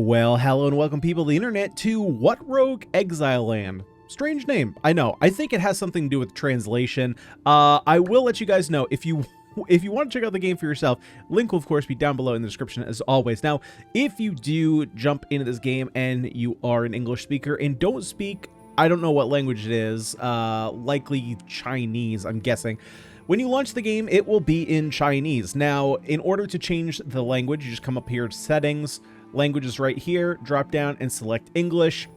Well, hello and welcome people of the internet to WhatRogue Exile Land. Strange name, I know. I think it has something to do with translation. I will let you guys know if you want to check out the game for yourself. Link will of course be down below in the description as always. Now, if you do jump into this game and you are an English speaker and don't speak, I don't know what language it is, likely Chinese, I'm guessing. When you launch the game, it will be in Chinese. Now, in order to change the language, you just come up here to settings, languages right here, drop down and select English.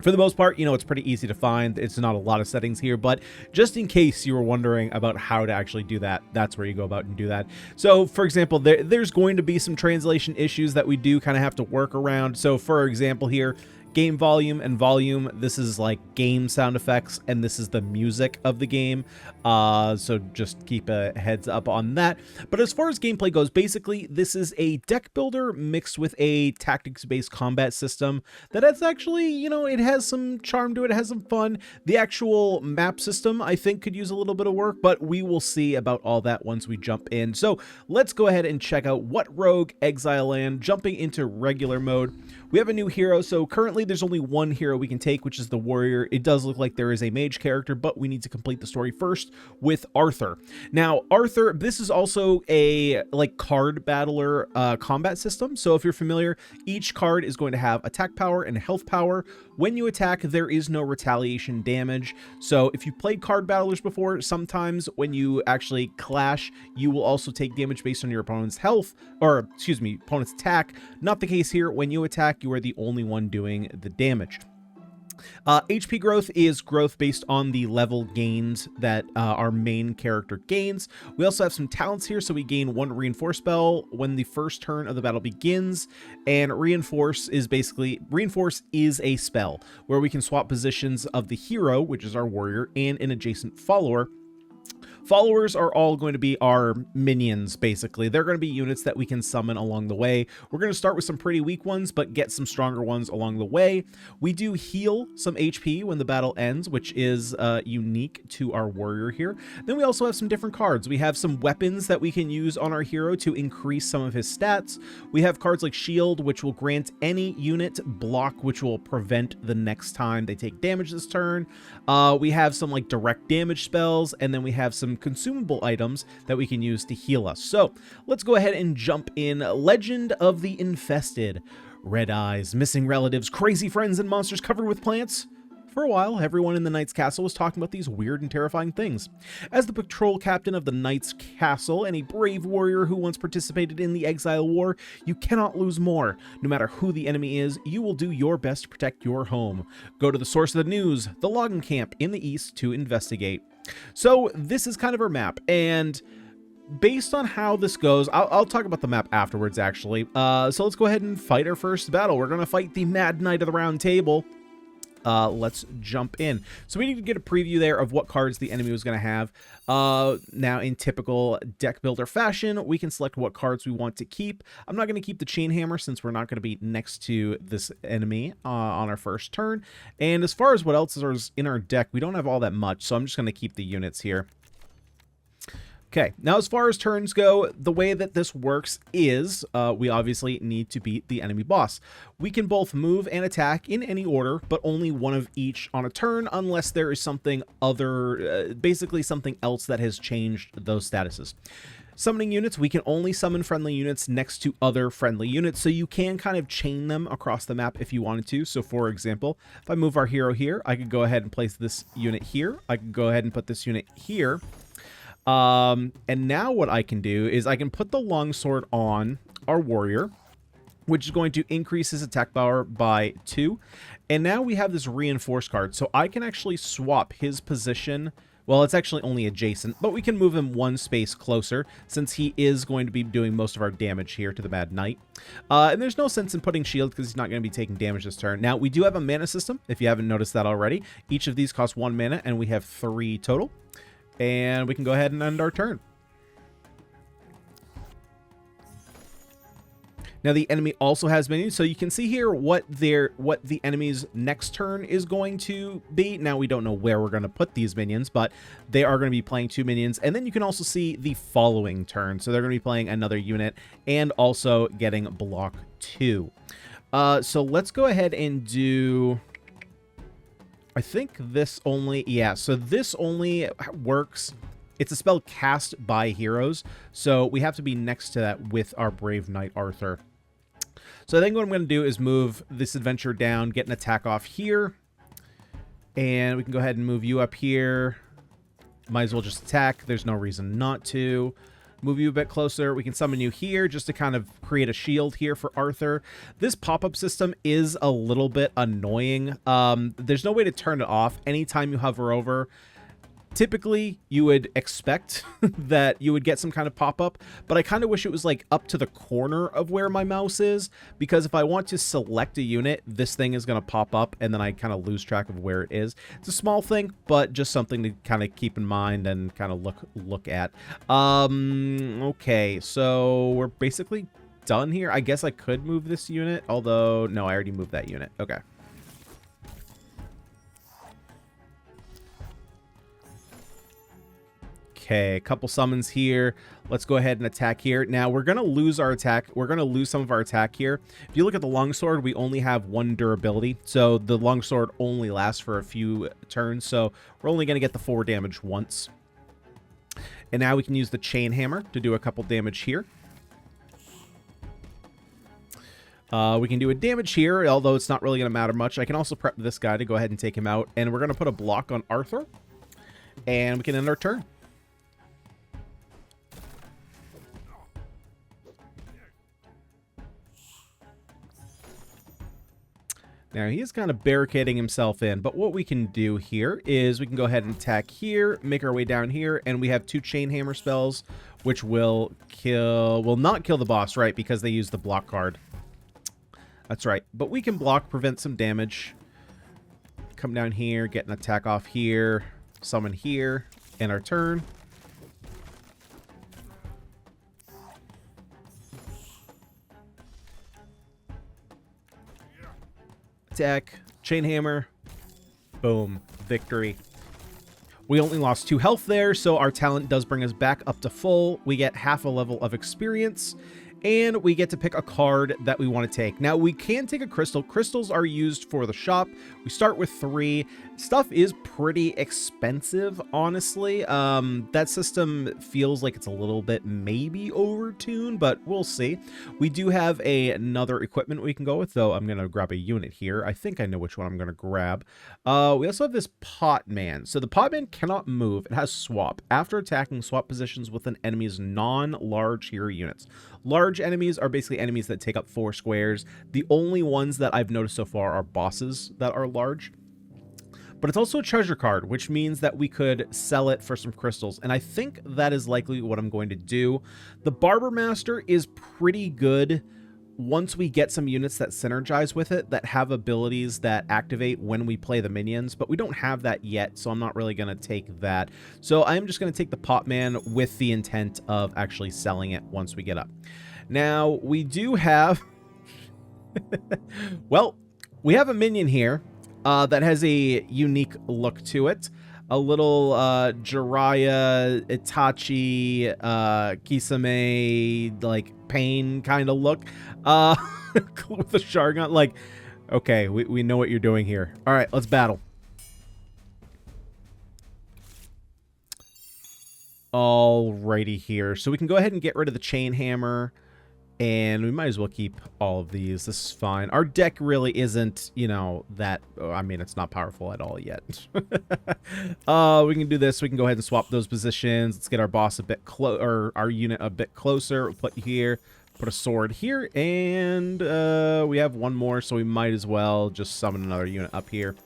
For the most part, you know, it's pretty easy to find. It's not a lot of settings here, but just in case you were wondering about how to actually do that, that's where you go about and do that. So, for example, there's going to be some translation issues that we do kind of have to work around. So, for example here, game volume and volume, this is like game sound effects, and this is the music of the game. So just keep a heads up on that. But as far as gameplay goes, basically, this is a deck builder mixed with a tactics-based combat system that is actually, you know, it has some charm to it, it has some fun. The actual map system, I think, could use a little bit of work, but we will see about all that once we jump in. So let's go ahead and check out WhatRogue Exile Land, jumping into regular mode. We have a new hero, so currently there's only one hero we can take, which is the warrior. It does look like there is a mage character, but we need to complete the story first with Arthur. Now, Arthur, this is also a like card battler combat system. So if you're familiar, each card is going to have attack power and health power. When you attack, there is no retaliation damage. So if you've played card battlers before, sometimes when you actually clash, you will also take damage based on your opponent's health, or excuse me, opponent's attack. Not the case here. When you attack, you are the only one doing the damage. HP growth is growth based on the level gains that our main character gains. We also have some talents here, so we gain 1 reinforce spell when the first turn of the battle begins, and reinforce is a spell where we can swap positions of the hero, which is our warrior, and an adjacent follower. Followers are all going to be our minions, basically. They're going to be units that we can summon along the way. We're going to start with some pretty weak ones, but get some stronger ones along the way. We do heal some HP when the battle ends, which is unique to our warrior here. Then we also have some different cards. We have some weapons that we can use on our hero to increase some of his stats. We have cards like Shield, which will grant any unit block, which will prevent the next time they take damage this turn. We have some like direct damage spells, and then we have some consumable items that we can use to heal us. So let's go ahead and jump in. Legend of the Infested. Red eyes, missing relatives, crazy friends, and monsters covered with plants. For a while, everyone in the Knight's Castle was talking about these weird and terrifying things. As the patrol captain of the Knight's Castle and a brave warrior who once participated in the Exile War, you cannot lose more. No matter who the enemy is, you will do your best to protect your home. Go to the source of the news, the logging camp in the east, to investigate. So this is kind of our map, and based on how this goes, I'll talk about the map afterwards, actually. So let's go ahead and fight our first battle. We're going to fight the Mad Knight of the Round Table. Let's jump in. So we need to get a preview there of what cards the enemy was going to have. Now, in typical deck builder fashion, we can select what cards we want to keep. I'm not going to keep the Chain Hammer since we're not going to be next to this enemy on our first turn. And as far as what else is in our deck, we don't have all that much, so I'm just going to keep the units here. Okay, now as far as turns go, the way that this works is we obviously need to beat the enemy boss. We can both move and attack in any order, but only one of each on a turn unless there is something other, basically something else that has changed those statuses. Summoning units, we can only summon friendly units next to other friendly units, so you can kind of chain them across the map if you wanted to. So for example, if I move our hero here, I could go ahead and place this unit here. I could go ahead and put this unit here. And now what I can do is I can put the longsword on our warrior, which is going to increase his attack power by 2. And now we have this reinforced card, so I can actually swap his position. Well, it's actually only adjacent, but we can move him 1 space closer since he is going to be doing most of our damage here to the Mad Knight. And there's no sense in putting shield because he's not going to be taking damage this turn. Now, we do have a mana system, if you haven't noticed that already. Each of these costs 1 mana, and we have 3 total. And we can go ahead and end our turn. Now the enemy also has minions, so you can see here what the enemy's next turn is going to be. Now we don't know where we're going to put these minions, but they are going to be playing 2 minions. And then you can also see the following turn. So they're going to be playing another unit and also getting block 2. So let's go ahead and do... I think this only... Yeah, so this only works... It's a spell cast by heroes, so we have to be next to that with our Brave Knight Arthur. So I think what I'm going to do is move this adventure down, get an attack off here, and we can go ahead and move you up here. Might as well just attack. There's no reason not to. Move you a bit closer. We can summon you here just to kind of create a shield here for Arthur. This pop-up system is a little bit annoying. There's no way to turn it off. Anytime you hover over, typically you would expect that you would get some kind of pop-up, but I kind of wish it was like up to the corner of where my mouse is, because if I want to select a unit, this thing is going to pop up and then I kind of lose track of where it is. It's a small thing, but just something to kind of keep in mind and kind of look at. Okay, so we're basically done here. I guess I could move this unit, although no, I already moved that unit. Okay. Okay, a couple summons here. Let's go ahead and attack here. Now, we're going to lose our attack. We're going to lose some of our attack here. If you look at the longsword, we only have 1 durability. So the longsword only lasts for a few turns. So we're only going to get the 4 damage once. And now we can use the chain hammer to do a couple damage here. We can do a damage here, although it's not really going to matter much. I can also prep this guy to go ahead and take him out. And we're going to put a block on Arthur. And we can end our turn. Now, he is kind of barricading himself in, but what we can do here is we can go ahead and attack here, make our way down here, and we have 2 chain hammer spells, which will not kill the boss, right, because they use the block card. That's right, but we can block, prevent some damage. Come down here, get an attack off here, summon here, end our turn. Attack, chain hammer, boom, victory. We only lost 2 health there, so our talent does bring us back up to full. We get half a level of experience, and we get to pick a card that we want to take. Now, we can take a crystal. Crystals are used for the shop. We start with 3. Stuff is pretty expensive, honestly. That system feels like it's a little bit maybe overtuned, but we'll see. We do have another equipment we can go with, though. I'm going to grab a unit here. I think I know which one I'm going to grab. We also have this Potman. So the Potman cannot move. It has swap. After attacking, swap positions with an enemy's non-large hero units. Large enemies are basically enemies that take up 4 squares. The only ones that I've noticed so far are bosses that are large. But it's also a treasure card, which means that we could sell it for some crystals. And I think that is likely what I'm going to do. The Barber Master is pretty good once we get some units that synergize with it, that have abilities that activate when we play the minions. But we don't have that yet, so I'm not really going to take that. So I'm just going to take the Potman with the intent of actually selling it once we get up. Now, we do have... well, we have a minion here. That has a unique look to it. A little Jiraiya, Itachi, Kisame, like, pain kind of look. With the Sharingan. Like, okay, we know what you're doing here. All right, let's battle. Alrighty here. So we can go ahead and get rid of the chain hammer. And we might as well keep all of these. This is fine. Our deck really isn't, you know, that... I mean, it's not powerful at all yet. We can do this. We can go ahead and swap those positions. Let's get our boss a bit close, or our unit a bit closer. We'll put you here. Put a sword here. And we have 1 more, so we might as well just summon another unit up here.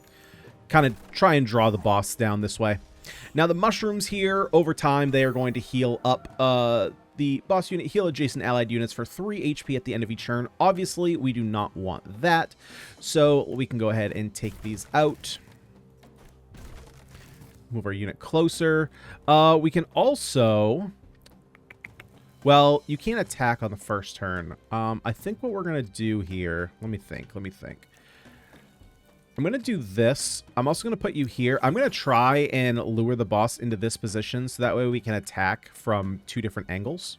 Kind of try and draw the boss down this way. Now, the mushrooms here, over time, they are going to heal up... the boss unit, heal adjacent allied units for 3 HP at the end of each turn. Obviously, we do not want that. So we can go ahead and take these out. Move our unit closer. We can also... well, you can't attack on the first turn. I think what we're going to do here... Let me think. I'm going to do this. I'm also going to put you here. I'm going to try and lure the boss into this position so that way we can attack from 2 different angles.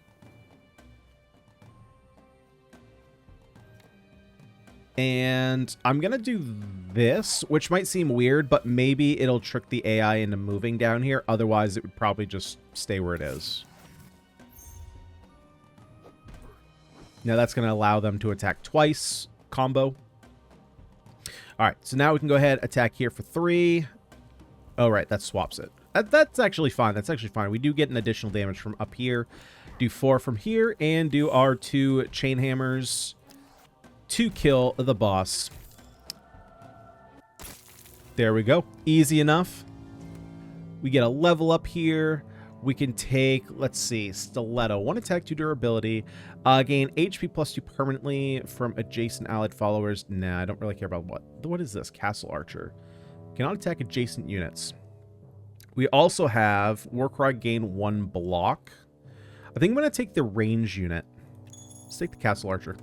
And I'm going to do this, which might seem weird, but maybe it'll trick the AI into moving down here. Otherwise, it would probably just stay where it is. Now, that's going to allow them to attack twice. Combo. All right, so now we can go ahead, attack here for 3. Oh, right, that swaps it. That's actually fine. That's actually fine. We do get an additional damage from up here. Do 4 from here, and do our 2 chain hammers to kill the boss. There we go. Easy enough. We get a level up here. We can take, let's see, Stiletto. 1 attack, 2 durability. Gain HP plus 2 permanently from adjacent allied followers. Nah, I don't really care about what is this? Castle Archer. Cannot attack adjacent units. We also have WhatRogue gain 1 block. I think I'm going to take the range unit. Let's take the Castle Archer.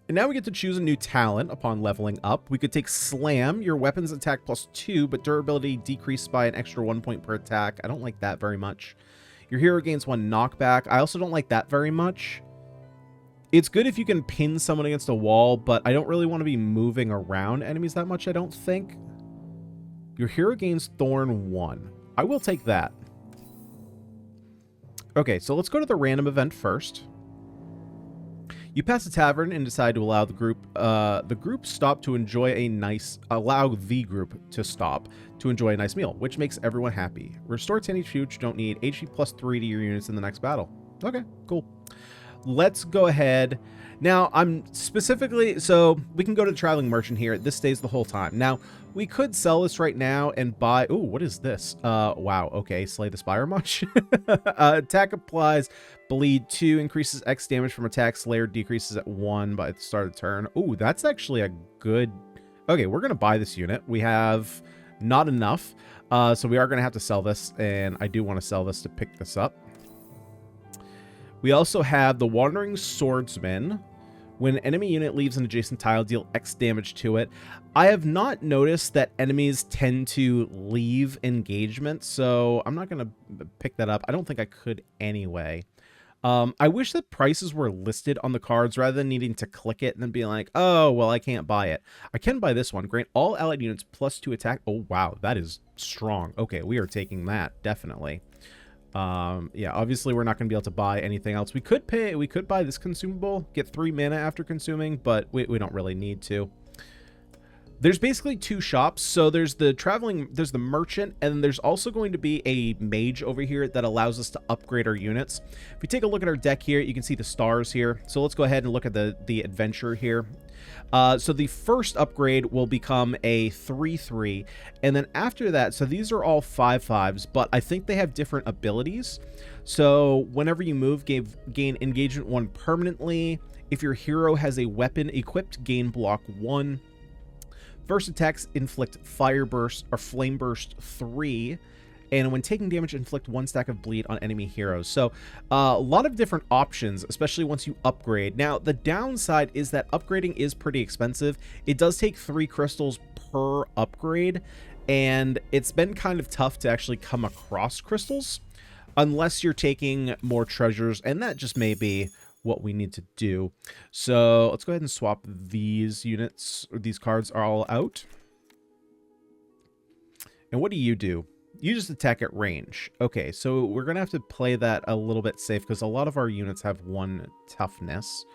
And now we get to choose a new talent upon leveling up. We could take Slam, your weapons attack plus 2, but durability decreased by an extra 1 point per attack. I don't like that very much. Your hero gains 1 knockback. I also don't like that very much. It's good if you can pin someone against a wall, but I don't really want to be moving around enemies that much, I don't think. Your hero gains Thorn 1. I will take that. Okay, so let's go to the random event first. You pass a tavern and decide to allow the group stop to enjoy a nice, allow the group to stop to enjoy a nice meal, which makes everyone happy. Restore 10 HP, which you don't need. HP plus 3 to your units in the next battle. Okay, cool. Let's go ahead. Now, I'm specifically, so we can go to the traveling merchant here. This stays the whole time. Now, we could sell this right now and buy, ooh, what is this? Wow, okay, Slay the Spire much? Attack applies bleed 2, increases X damage from attack. Slayer decreases at 1 by the start of the turn. Ooh, that's actually a good, okay, we're going to buy this unit. We have not enough, so we are going to have to sell this, and I do want to sell this to pick this up. We also have the Wandering Swordsman. When an enemy unit leaves an adjacent tile, deal X damage to it. I have not noticed that enemies tend to leave engagement, so I'm not going to pick that up. I don't think I could anyway. I wish that prices were listed on the cards rather than needing to click it and then be like, oh, well, I can't buy it. I can buy this one. Grant all allied units plus 2 attack. Oh, wow, that is strong. Okay, we are taking that, definitely. Yeah, obviously we're not going to be able to buy anything else. We could buy this consumable, get 3 mana after consuming, but we don't really need to. There's basically 2 shops. So there's the merchant, and there's also going to be a mage over here that allows us to upgrade our units. If we take a look at our deck here, you can see the stars here. So let's go ahead and look at the adventure here. So the first upgrade will become a 3/3, and then after that, so these are all 5/5s, but I think they have different abilities. So whenever you move, gain engagement 1 permanently. If your hero has a weapon equipped, gain block 1. First attacks inflict fire burst or flame burst 3. And when taking damage, inflict 1 stack of bleed on enemy heroes. So a lot of different options, especially once you upgrade. Now, the downside is that upgrading is pretty expensive. It does take 3 crystals per upgrade, and it's been kind of tough to actually come across crystals unless you're taking more treasures, and that just may be what we need to do. So let's go ahead and swap these units, or these cards are all out. And what do? You just attack at range. Okay, so we're going to have to play that a little bit safe because a lot of our units have 1 toughness.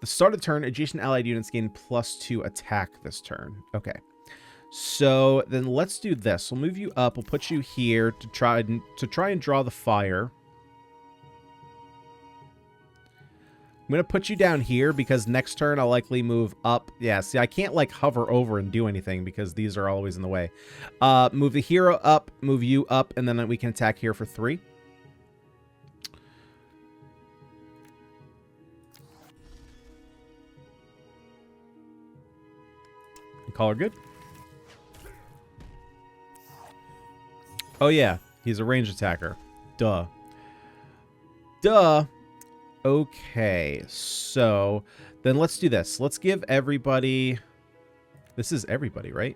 The start of turn, adjacent allied units gain plus 2 attack this turn. Okay, so then let's do this. We'll move you up. We'll put you here to try and draw the fire. I'm going to put you down here because next turn I'll likely move up. Yeah, see, I can't like hover over and do anything because these are always in the way. Move the hero up, move you up, and then we can attack here for 3. Call her good. Oh yeah, he's a ranged attacker. Duh. Duh. Okay, so then let's do this. Let's give everybody... This is everybody, right?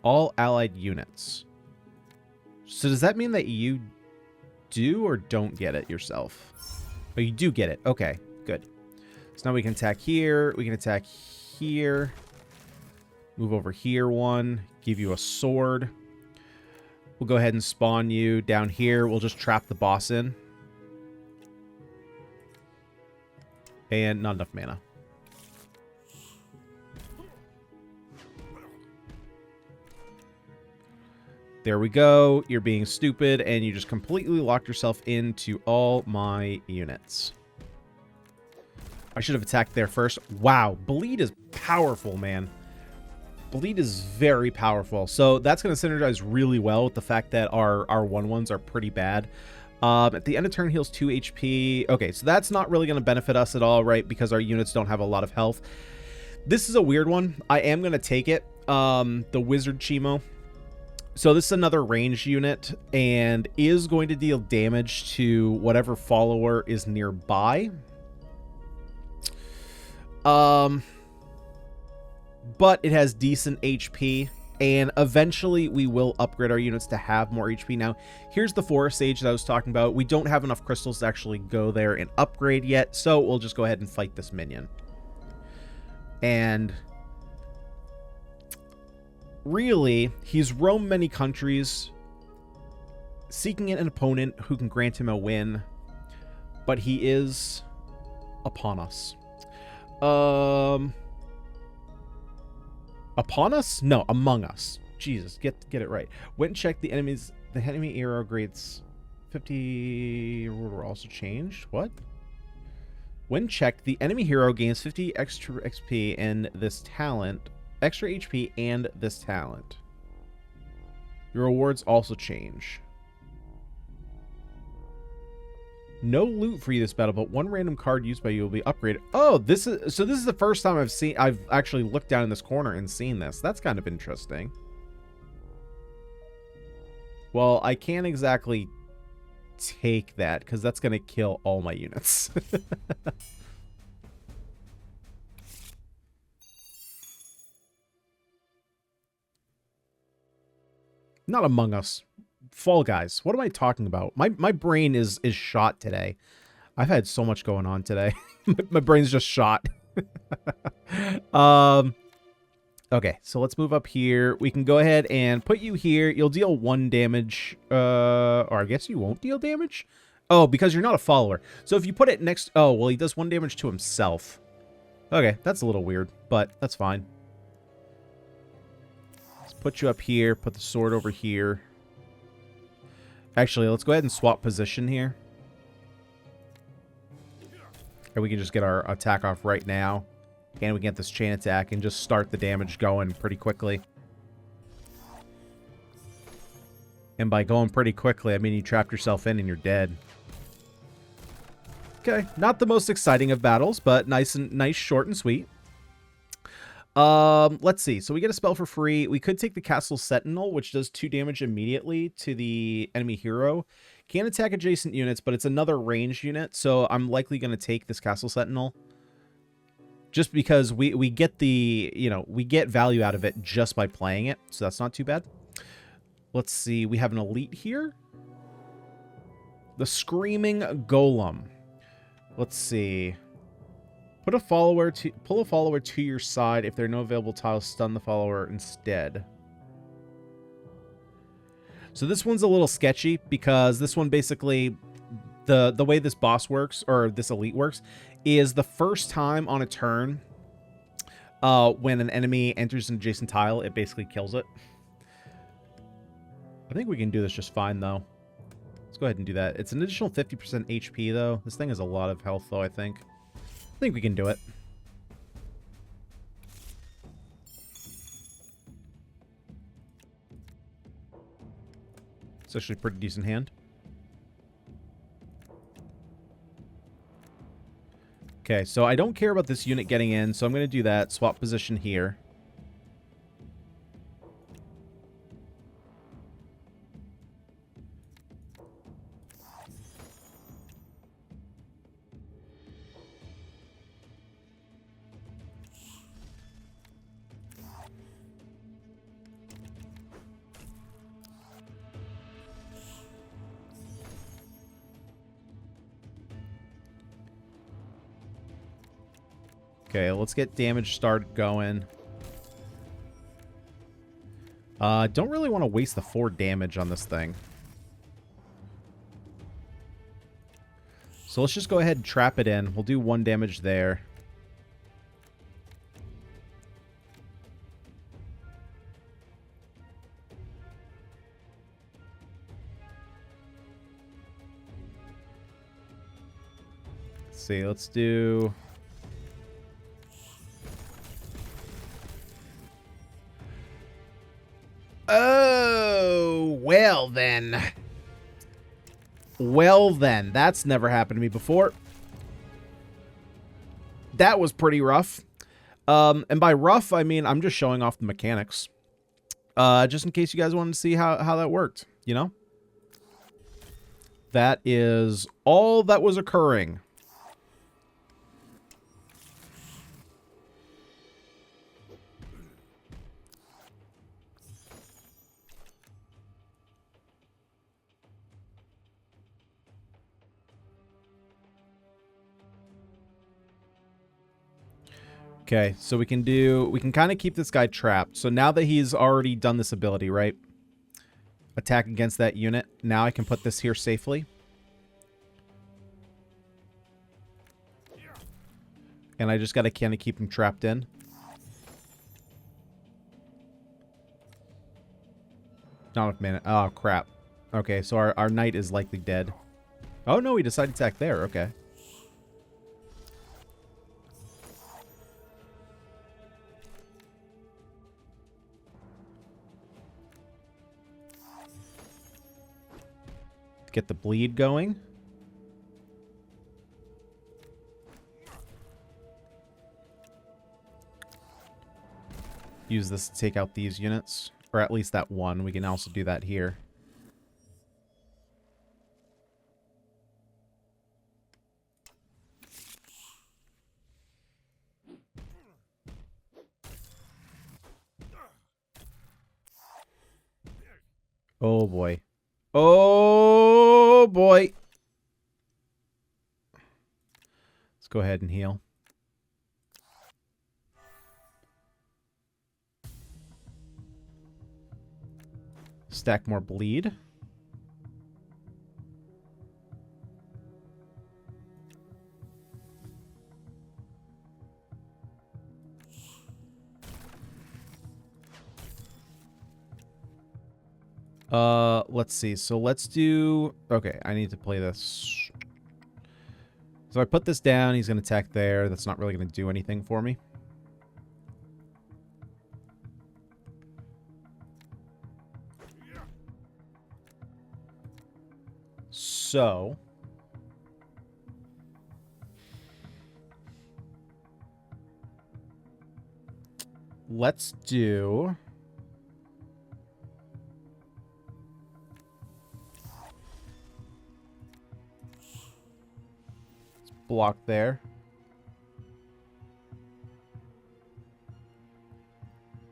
All allied units. So does that mean that you do or don't get it yourself? Oh, you do get it. Okay, good. So now we can attack here. We can attack here. Move over here one. Give you a sword. We'll go ahead and spawn you down here. We'll just trap the boss in. And not enough mana. There we go. You're being stupid, and you just completely locked yourself into all my units. I should have attacked there first. Wow, bleed is powerful, man. Bleed is very powerful. So that's going to synergize really well with the fact that our 1/1s are pretty bad. At the end of turn, heals 2 HP. Okay, so that's not really going to benefit us at all, right? Because our units don't have a lot of health. This is a weird one. I am going to take it. The Wizard Chimo. So this is another ranged unit and is going to deal damage to whatever follower is nearby. But it has decent HP, and eventually we will upgrade our units to have more HP. Now, here's the Forest Sage that I was talking about. We don't have enough crystals to actually go there and upgrade yet, so we'll just go ahead and fight this minion. And really, he's roamed many countries, seeking an opponent who can grant him a win, but he is upon us. Upon us? No, among us. Jesus, get it right. Went and checked the enemy hero grades 50 were also changed. What? When checked, the enemy hero gains 50 extra XP and this talent. Extra HP and this talent. Your rewards also change. No loot for you this battle, but one random card used by you will be upgraded. Oh, this is the first time I've actually looked down in this corner and seen this. That's kind of interesting. Well, I can't exactly take that because that's going to kill all my units. Not Among Us. Fall Guys. What am I talking about? My brain is shot today. I've had so much going on today. My brain's just shot. Okay, so let's move up here. We can go ahead and put you here. You'll deal 1 damage. Or I guess you won't deal damage? Oh, because you're not a follower. So if you put it next... Oh, well, he does 1 damage to himself. Okay, that's a little weird, but that's fine. Let's put you up here. Put the sword over here. Actually, let's go ahead and swap position here. And we can just get our attack off right now. And we can get this chain attack and just start the damage going pretty quickly. And by going pretty quickly, I mean you trapped yourself in and you're dead. Okay, not the most exciting of battles, but nice, short and sweet. Let's see. So we get a spell for free. We could take the Castle Sentinel, which does 2 damage immediately to the enemy hero. Can't attack adjacent units, but it's another ranged unit, so I'm likely going to take this Castle Sentinel. Just because we get the, we get value out of it just by playing it, so that's not too bad. Let's see. We have an elite here. The Screaming Golem. Let's see. Pull a follower to your side. If there are no available tiles, stun the follower instead. So this one's a little sketchy because this one basically, the way this boss works, or this elite works, is the first time on a turn when an enemy enters an adjacent tile, it basically kills it. I think we can do this just fine, though. Let's go ahead and do that. It's an additional 50% HP, though. This thing has a lot of health, though, I think. I think we can do it. It's actually a pretty decent hand. Okay, so I don't care about this unit getting in, so I'm going to do that. Swap position here. Okay, let's get damage started going. Don't really want to waste the 4 damage on this thing. So let's just go ahead and trap it in. We'll do 1 damage there. Let's see, let's do... Oh, well then. Well then, that's never happened to me before. That was pretty rough. And by rough, I mean I'm just showing off the mechanics. Just in case you guys wanted to see how that worked, you know? That is all that was occurring. Okay, so we can kind of keep this guy trapped. So now that he's already done this ability, right? Attack against that unit. Now I can put this here safely. And I just got to kind of keep him trapped in. Not enough mana. Oh, crap. Okay, so our knight is likely dead. Oh, no, he decided to attack there. Okay. Get the bleed going. Use this to take out these units. Or at least that one. We can also do that here. Oh boy. Oh boy. Let's go ahead and heal. Stack more bleed. Let's see. So let's do... Okay, I need to play this. So I put this down. He's going to attack there. That's not really going to do anything for me. So... let's do... block there.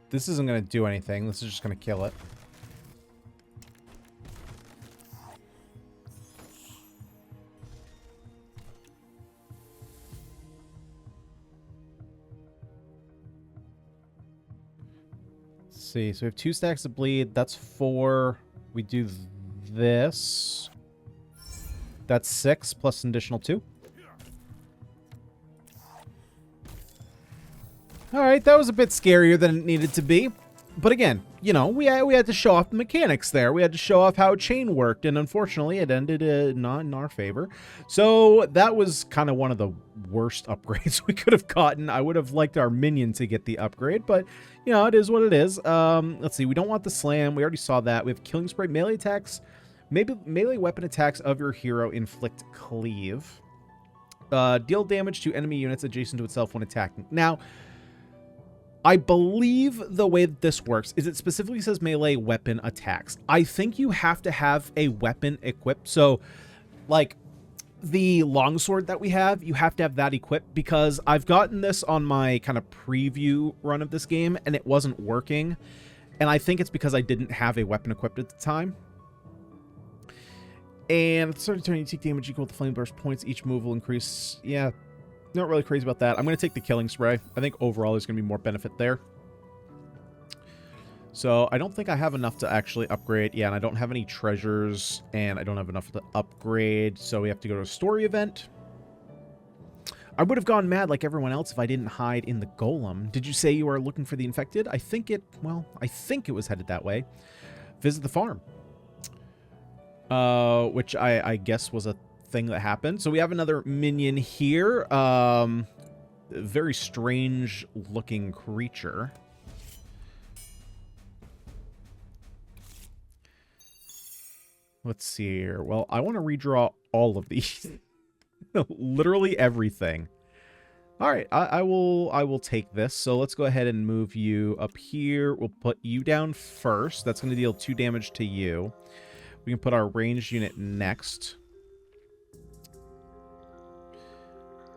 This isn't going to do anything. This is just going to kill it. Let's see. So we have 2 stacks of bleed. That's 4. We do this. That's 6 plus an additional 2. Alright, that was a bit scarier than it needed to be. But again, you know, we had to show off the mechanics there. We had to show off how chain worked, and unfortunately it ended not in our favor. So that was kind of one of the worst upgrades we could have gotten. I would have liked our minion to get the upgrade, but, you know, it is what it is. Let's see, we don't want the slam. We already saw that. We have killing spray, melee attacks. Maybe melee weapon attacks of your hero inflict cleave. Deal damage to enemy units adjacent to itself when attacking. Now... I believe the way that this works is it specifically says melee weapon attacks. I think you have to have a weapon equipped. So, like, the longsword that we have, you have to have that equipped, because I've gotten this on my kind of preview run of this game, and it wasn't working. And I think it's because I didn't have a weapon equipped at the time. And at the start of the turn, you take damage equal to flame burst points. Each move will increase... Yeah, Not really crazy about that. I'm going to take the killing spray. I think overall there's going to be more benefit there. So I don't think I have enough to actually upgrade. Yeah, and I don't have any treasures, and I don't have enough to upgrade, so we have to go to a story event. I would have gone mad like everyone else if I didn't hide in the golem. Did you say you are looking for the infected? I think it was headed that way. Visit the farm. Which I guess was a thing that happened. So we have another minion here. Very strange looking creature. Let's see here. Well, I want to redraw all of these. Literally everything. All right, I will take this. So let's go ahead and move you up here. We'll put you down first. That's going to deal 2 damage to you. We can put our ranged unit next.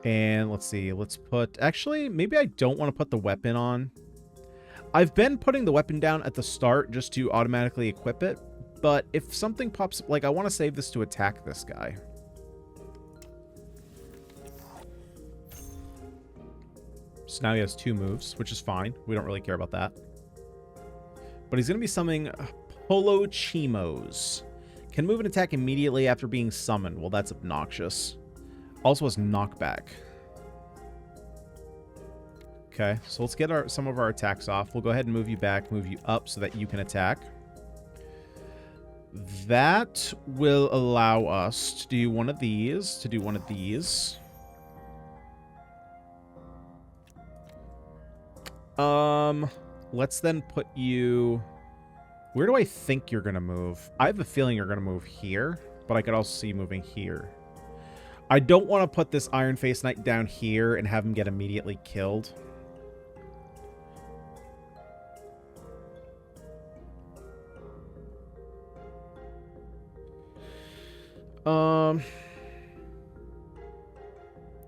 And let's see. Let's put... Actually, maybe I don't want to put the weapon on. I've been putting the weapon down at the start just to automatically equip it. But if something pops up, like I want to save this to attack this guy. So now he has 2 moves, which is fine. We don't really care about that. But he's going to be summoning Polo Chimos. Can move and attack immediately after being summoned. Well, that's obnoxious. Also has knockback. Okay, so let's get some of our attacks off. We'll go ahead and move you back, move you up so that you can attack. That will allow us to do one of these, Let's then put you... Where do I think you're going to move? I have a feeling you're going to move here, but I could also see you moving here. I don't want to put this Iron Face Knight down here and have him get immediately killed.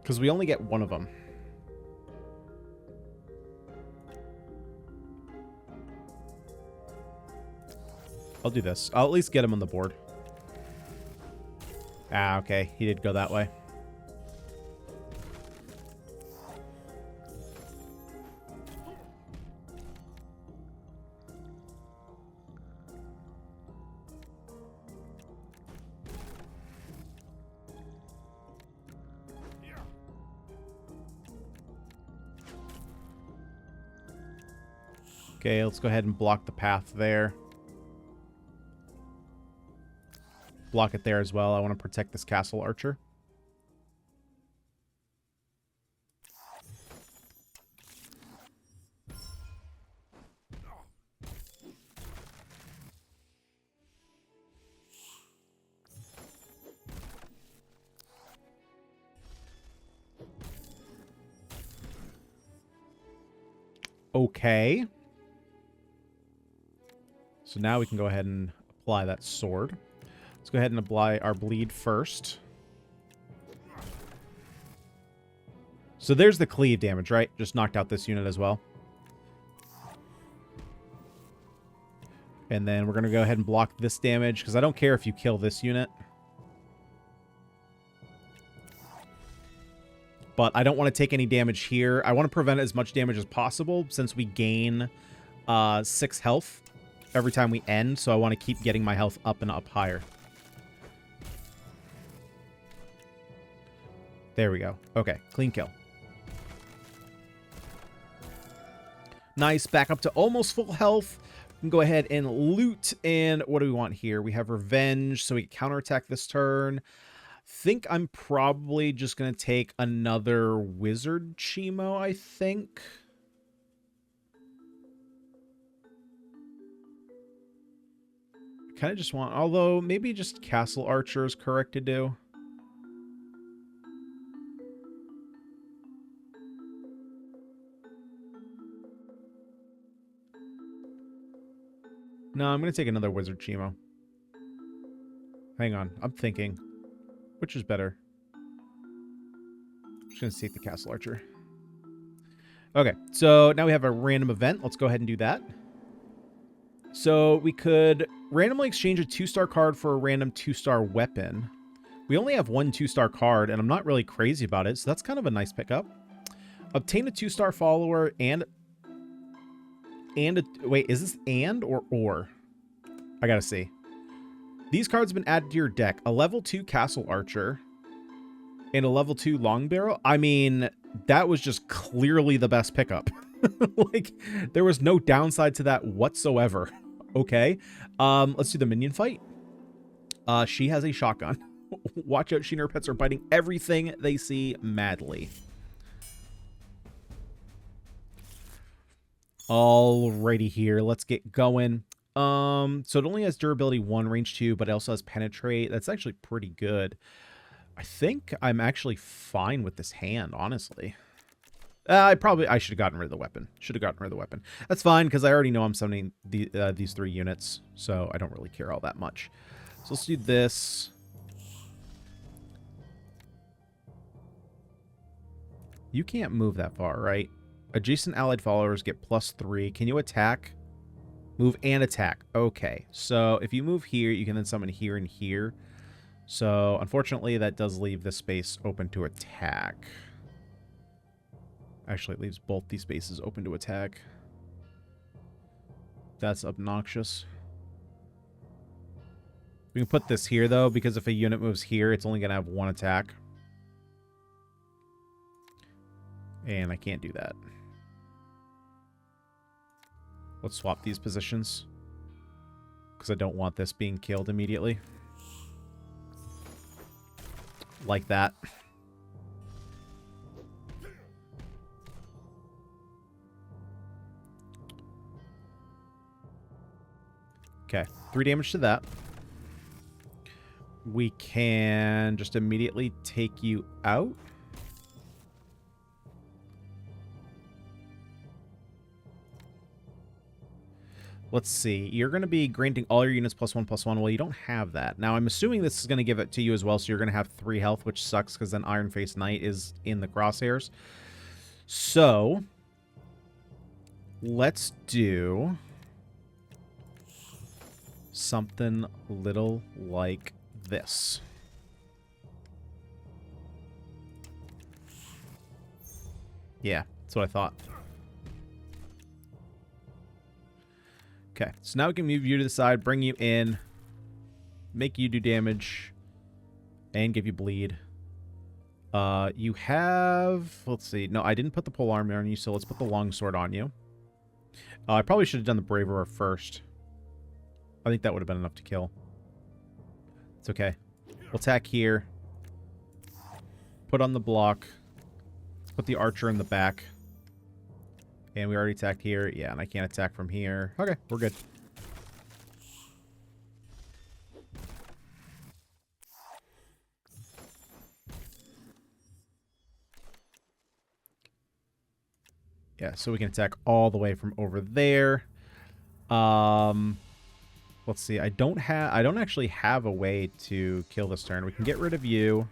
Because we only get one of them. I'll do this. I'll at least get him on the board. Ah, okay. He did go that way. Okay, let's go ahead and block the path there. Block it there as well. I want to protect this castle archer. Okay. So now we can go ahead and apply that sword. Let's go ahead and apply our bleed first. So there's the cleave damage, right? Just knocked out this unit as well. And then we're going to go ahead and block this damage, because I don't care if you kill this unit. But I don't want to take any damage here. I want to prevent as much damage as possible, since we gain 6 health every time we end. So I want to keep getting my health up and up higher. There we go. Okay, clean kill. Nice, back up to almost full health. We can go ahead and loot. And what do we want here? We have revenge, so we can counterattack this turn. Think I'm probably just going to take another wizard Chimo, I think. Kind of just want, although maybe just castle archer is correct to do. No, I'm going to take another wizard Chimo. Hang on, I'm thinking. Which is better? I'm just going to take the castle archer. Okay, so now we have a random event. Let's go ahead and do that. So we could randomly exchange a 2-star card for a random 2-star weapon. We only have one 2-star card, and I'm not really crazy about it, so that's kind of a nice pickup. Obtain a 2-star follower and wait, is this and or? I gotta see. These cards have been added to your deck. A level 2 Castle Archer and a level 2 Long Barrel. I mean, that was just clearly the best pickup. Like, there was no downside to that whatsoever. Okay. Let's do the minion fight. She has a shotgun. Watch out, she and her pets are biting everything they see madly. Alrighty here, let's get going. So it only has durability 1, range 2, but it also has penetrate. That's actually pretty good. I think I'm actually fine with this hand, honestly. I should have gotten rid of the weapon. That's fine, because I already know I'm summoning these 3 units, so I don't really care all that much. So let's do this. You can't move that far, right? Adjacent allied followers get +3. Can you attack? Move and attack. Okay, so if you move here, you can then summon here and here. So, unfortunately, that does leave this space open to attack. Actually, it leaves both these spaces open to attack. That's obnoxious. We can put this here, though, because if a unit moves here, it's only going to have 1 attack. And I can't do that. Let's swap these positions, because I don't want this being killed immediately. Like that. Okay, 3 damage to that. We can just immediately take you out. Let's see. You're going to be granting all your units +1/+1. Well, you don't have that. Now, I'm assuming this is going to give it to you as well, so you're going to have 3 health, which sucks because then Iron Face Knight is in the crosshairs. So, let's do something little like this. Yeah, that's what I thought. Okay, so now we can move you to the side, bring you in, make you do damage, and give you bleed. You have... Let's see. No, I didn't put the pole armor on you, so let's put the longsword on you. I probably should have done the braver first. I think that would have been enough to kill. It's okay. We'll attack here. Put on the block. Put the archer in the back. And we already attacked here. Yeah, and I can't attack from here. Okay, we're good. Yeah, so we can attack all the way from over there. Let's see. I don't actually have a way to kill this turn. We can get rid of you.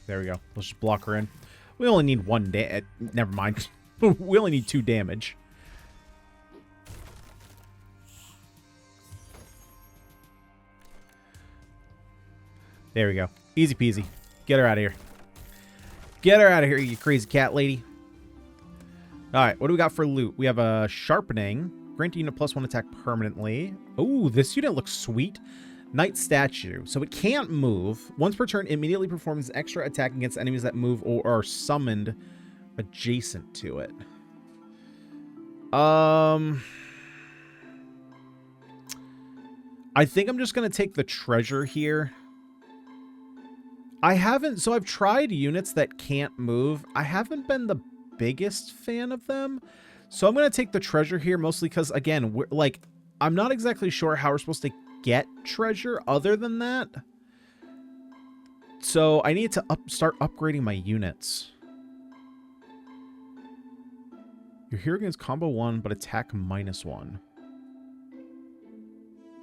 There we go. Let's just block her in. We only need 1 never mind. We only need 2 damage. There we go. Easy peasy. Get her out of here. Get her out of here, you crazy cat lady. Alright, what do we got for loot? We have a sharpening. Grant unit +1 attack permanently. Ooh, this unit looks sweet. Knight statue. So it can't move. Once per turn, immediately performs extra attack against enemies that move or are summoned adjacent to it. I think I'm just going to take the treasure here. So I've tried units that can't move. I haven't been the biggest fan of them. So I'm going to take the treasure here, mostly because, again, I'm not exactly sure how we're supposed to get treasure other than that. So I need to start upgrading my units. Your hero gains combo 1, but attack -1.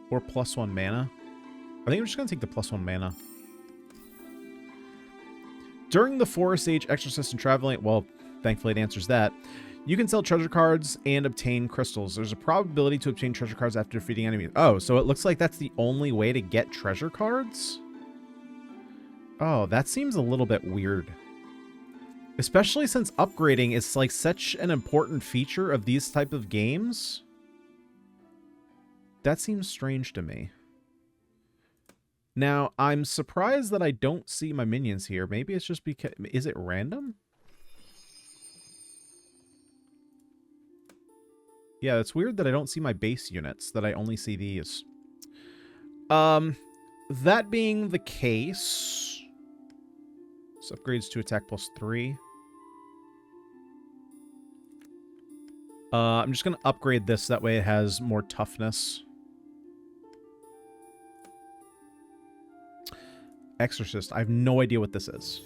Or +1 mana. I think I'm just going to take the +1 mana. During the Forest Age, Exorcist, and Traveling... Well, thankfully it answers that. You can sell treasure cards and obtain crystals. There's a probability to obtain treasure cards after defeating enemies. Oh, so it looks like that's the only way to get treasure cards? Oh, that seems a little bit weird. Especially since upgrading is like such an important feature of these type of games. That seems strange to me. Now, I'm surprised that I don't see my minions here. Maybe it's just because... Is it random? Yeah, it's weird that I don't see my base units, that I only see these. That being the case... This upgrades to attack +3. I'm just going to upgrade this, that way it has more toughness. Exorcist. I have no idea what this is.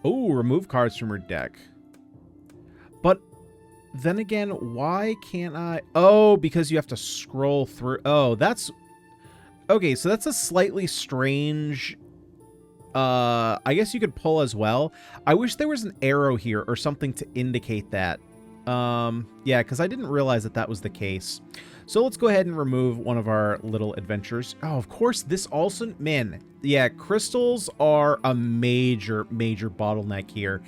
Oh, remove cards from your deck. But then again, why can't I... Oh, because you have to scroll through... Oh, that's... Okay, so that's a slightly strange... I guess you could pull as well. I wish there was an arrow here or something to indicate that. Yeah, because I didn't realize that that was the case. So let's go ahead and remove one of our little adventures. Oh, of course, this also... Man, yeah, crystals are a major, major bottleneck here.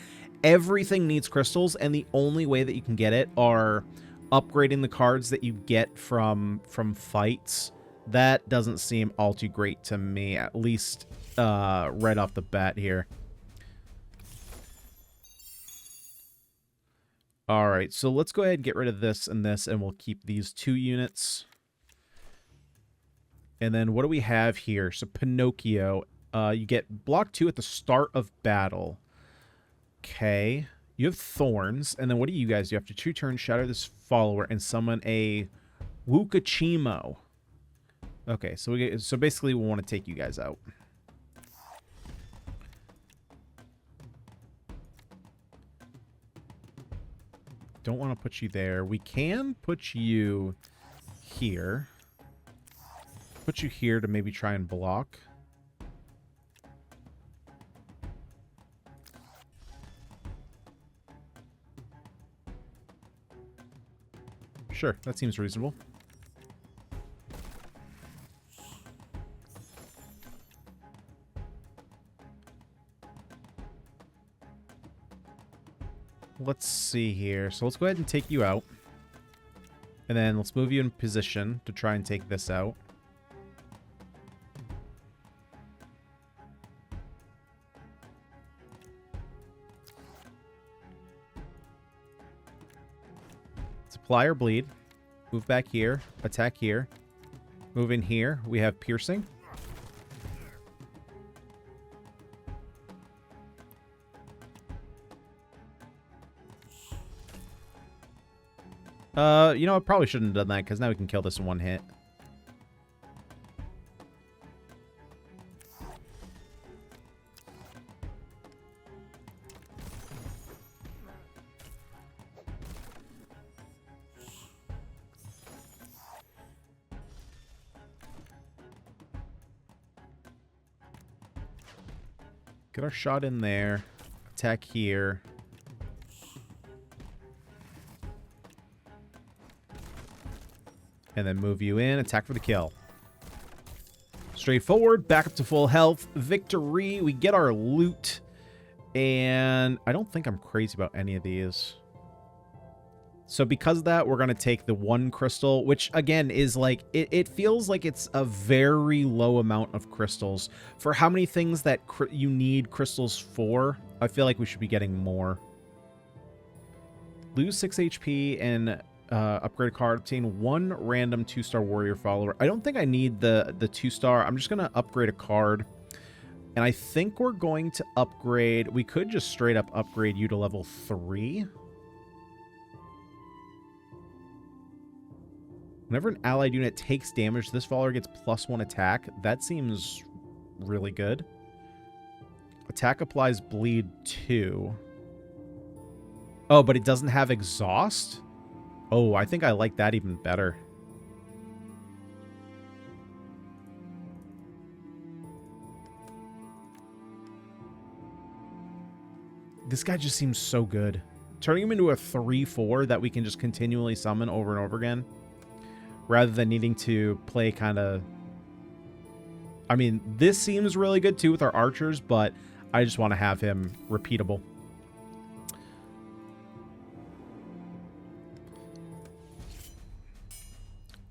Everything needs crystals, and the only way that you can get it are upgrading the cards that you get from fights. That doesn't seem all too great to me, at least right off the bat here. All right, so let's go ahead and get rid of this, and we'll keep these 2 units. And then what do we have here? So Pinocchio, you get block 2 at the start of battle. Okay, you have thorns, and then what do you guys do? After 2 turns, shatter this follower and summon a Wukachimo. Okay, so basically we want to take you guys out. Don't want to put you there. We can put you here. Put you here to maybe try and block. Sure, that seems reasonable. Let's see here. So let's go ahead and take you out. And then let's move you in position to try and take this out. Supply or bleed. Move back here. Attack here. Move in here. We have piercing. You know, I probably shouldn't have done that, because now we can kill this in 1 hit. Get our shot in there. Attack here. And then move you in. Attack for the kill. Straightforward. Back up to full health. Victory. We get our loot. And I don't think I'm crazy about any of these. So because of that, we're going to take the 1 crystal, which again is like, it feels like it's a very low amount of crystals. For how many things that you need crystals for, I feel like we should be getting more. Lose 6 HP and upgrade a card. Obtain 1 random 2-star warrior follower. I don't think I need the 2-star. I'm just going to upgrade a card. And I think we're going to upgrade... We could just straight up upgrade you to level 3. Whenever an allied unit takes damage, this follower gets +1 attack. That seems really good. Attack applies bleed 2. Oh, but it doesn't have exhaust? Oh, I think I like that even better. This guy just seems so good. Turning him into a 3/4 that we can just continually summon over and over again, rather than needing to play kind of... I mean, this seems really good too with our archers, but I just want to have him repeatable.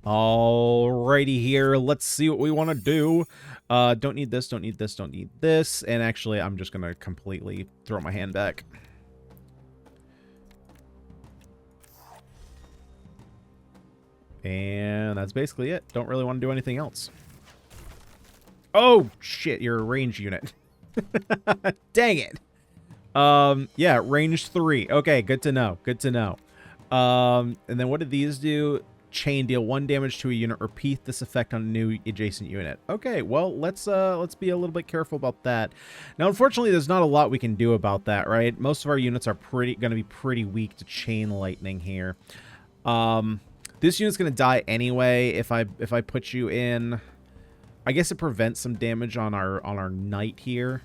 Alrighty here, let's see what we want to do. Don't need this, don't need this, don't need this. And actually, I'm just going to completely throw my hand back. And that's basically it. Don't really want to do anything else. Oh, shit, you're a range unit. Dang it. Yeah, range 3. Okay, good to know. Good to know. And then what did these do? Chain, deal 1 damage to a unit. Repeat this effect on a new adjacent unit. Okay, well, let's be a little bit careful about that. Now, unfortunately, there's not a lot we can do about that, right? Most of our units are going to be pretty weak to chain lightning here. This unit's going to die anyway if I put you in. I guess it prevents some damage on our knight here.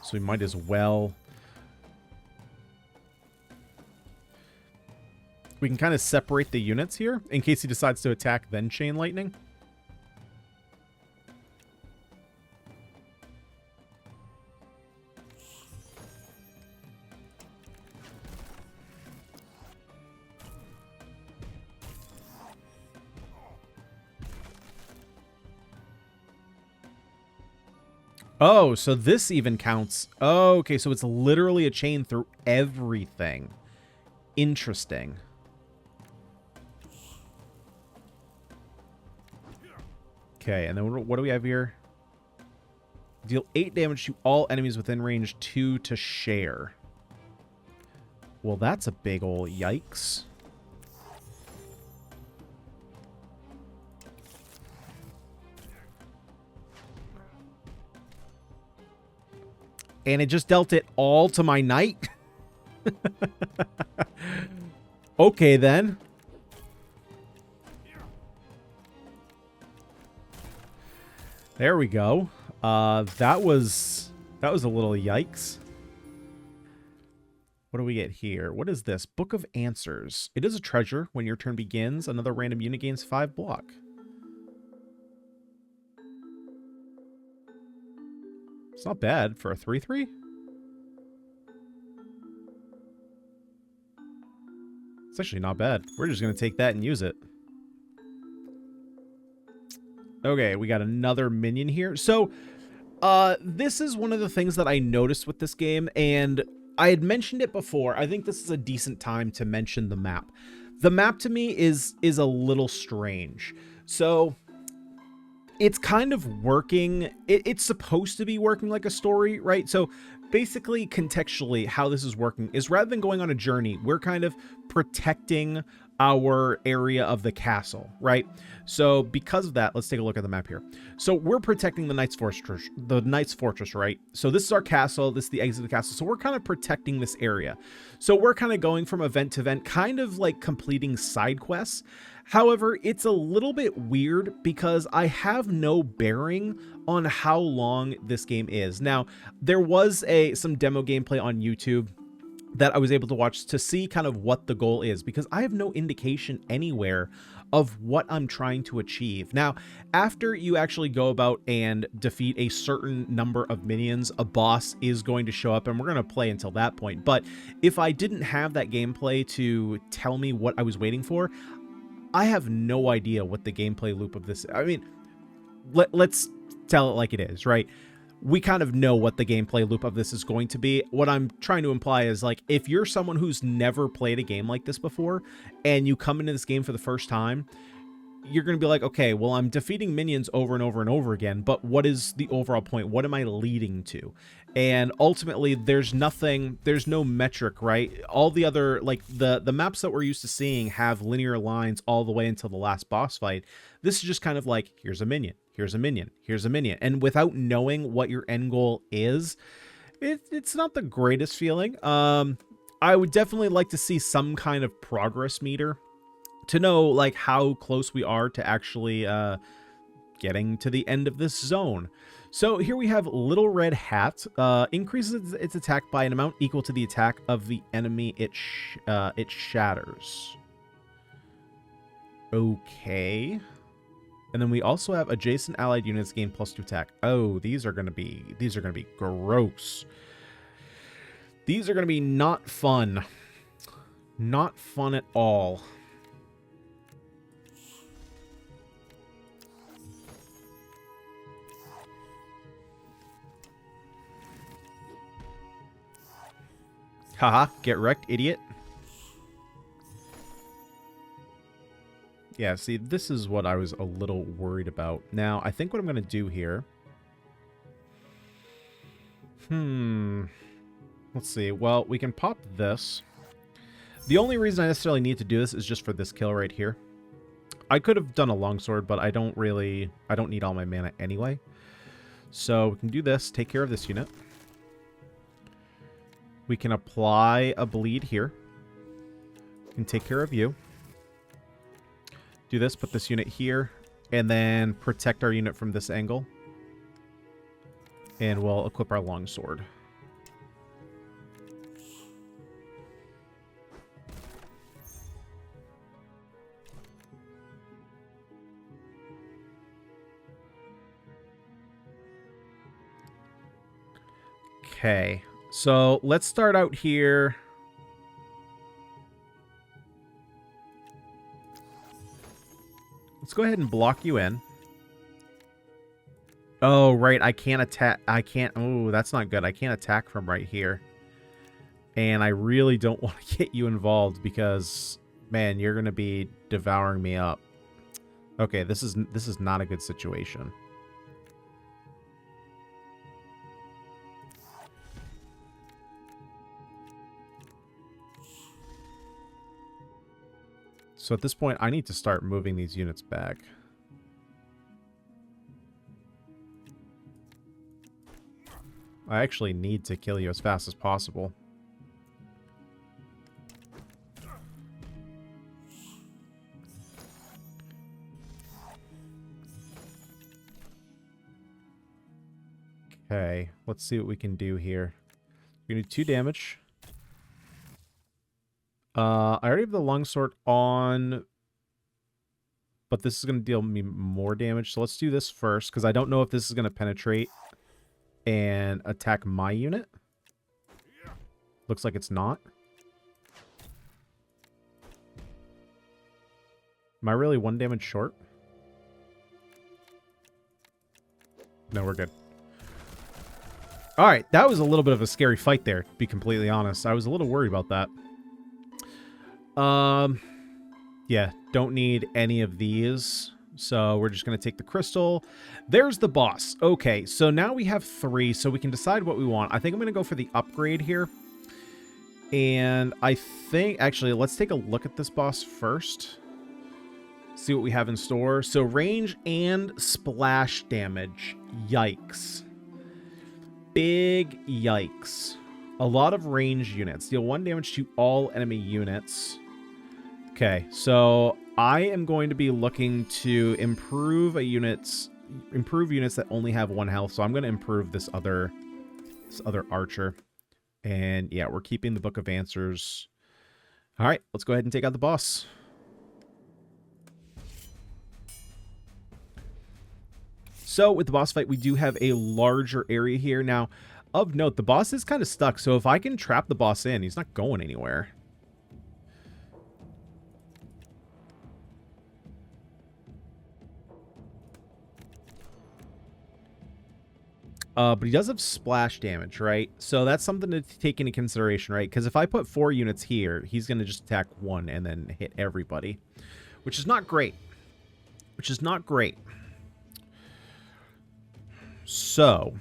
So we might as well. We can kind of separate the units here in case he decides to attack then chain lightning. Oh, so this even counts. Oh, okay, so it's literally a chain through everything. Interesting. Okay, and then what do we have here? Deal 8 damage to all enemies within range 2 to share. Well, that's a big ol' yikes. And it just dealt it all to my knight? Okay, then. There we go. That was a little yikes. What do we get here? What is this? Book of Answers. It is a treasure. When your turn begins, another random unit gains 5 block. It's not bad for a 3/3. It's actually not bad. We're just going to take that and use it. Okay, we got another minion here. So, this is one of the things that I noticed with this game, and I had mentioned it before. I think this is a decent time to mention the map. The map to me is a little strange. So, it's kind of working. It's supposed to be working like a story, right? So basically, contextually, how this is working is rather than going on a journey, we're kind of protecting our area of the castle, right? So because of that, let's take a look at the map here. So we're protecting the Knight's Fortress, right? So this is our castle. This is the exit of the castle. So we're kind of protecting this area. So we're kind of going from event to event, kind of like completing side quests. However, it's a little bit weird because I have no bearing on how long this game is. Now, there was some demo gameplay on YouTube that I was able to watch to see kind of what the goal is, because I have no indication anywhere of what I'm trying to achieve. Now, after you actually go about and defeat a certain number of minions, a boss is going to show up, and we're going to play until that point. But if I didn't have that gameplay to tell me what I was waiting for, I have no idea what the gameplay loop of this... I mean, let's tell it like it is, right? We kind of know what the gameplay loop of this is going to be. What I'm trying to imply is, like, if you're someone who's never played a game like this before, and you come into this game for the first time, you're going to be like, okay, well, I'm defeating minions over and over and over again, but what is the overall point? What am I leading to? And ultimately, there's no metric, right? All the other, like, the maps that we're used to seeing have linear lines all the way until the last boss fight. This is just kind of like, here's a minion, here's a minion, here's a minion. And without knowing what your end goal is, it's not the greatest feeling. I would definitely like to see some kind of progress meter to know, like, how close we are to actually getting to the end of this zone. So here we have Little Red Hat. Increases its attack by an amount equal to the attack of the enemy it shatters. Okay. And then we also have adjacent allied units gain +2 attack. Oh, these are gonna be gross. These are gonna be not fun. Not fun at all. Haha, get wrecked, idiot. Yeah, see, this is what I was a little worried about. Now, I think what I'm going to do here... Let's see. Well, we can pop this. The only reason I necessarily need to do this is just for this kill right here. I could have done a longsword, but I don't need all my mana anyway. So we can do this, take care of this unit. We can apply a bleed here. We can take care of you. Do this, put this unit here, and then protect our unit from this angle. And we'll equip our longsword. Okay, so let's start out here. Let's go ahead and block you in. Oh, right. I can't attack. I can't. Oh, that's not good. I can't attack from right here. And I really don't want to get you involved because, man, you're going to be devouring me up. Okay, this is not a good situation. So at this point, I need to start moving these units back. I actually need to kill you as fast as possible. Okay, let's see what we can do here. We're going to do 2 damage. I already have the longsword on, but this is going to deal me more damage. So let's do this first, because I don't know if this is going to penetrate and attack my unit. Looks like it's not. Am I really 1 damage short? No, we're good. Alright, that was a little bit of a scary fight there, to be completely honest. I was a little worried about that. Yeah, don't need any of these. So we're just going to take the crystal. There's the boss. Okay, so now we have 3, so we can decide what we want. I think I'm going to go for the upgrade here. And I think, actually, let's take a look at this boss first. See what we have in store. So range and splash damage. Yikes. Big yikes. A lot of range units. Deal 1 damage to all enemy units. Okay, so I am going to be looking to improve units that only have 1 health. So I'm going to improve this other archer. And yeah, we're keeping the Book of Answers. All right, let's go ahead and take out the boss. So with the boss fight, we do have a larger area here. Now, of note, the boss is kind of stuck. So if I can trap the boss in, he's not going anywhere. But he does have splash damage, right? So that's something to take into consideration, right? Because if I put 4 units here, he's going to just attack 1 and then hit everybody. Which is not great. Which is not great. So...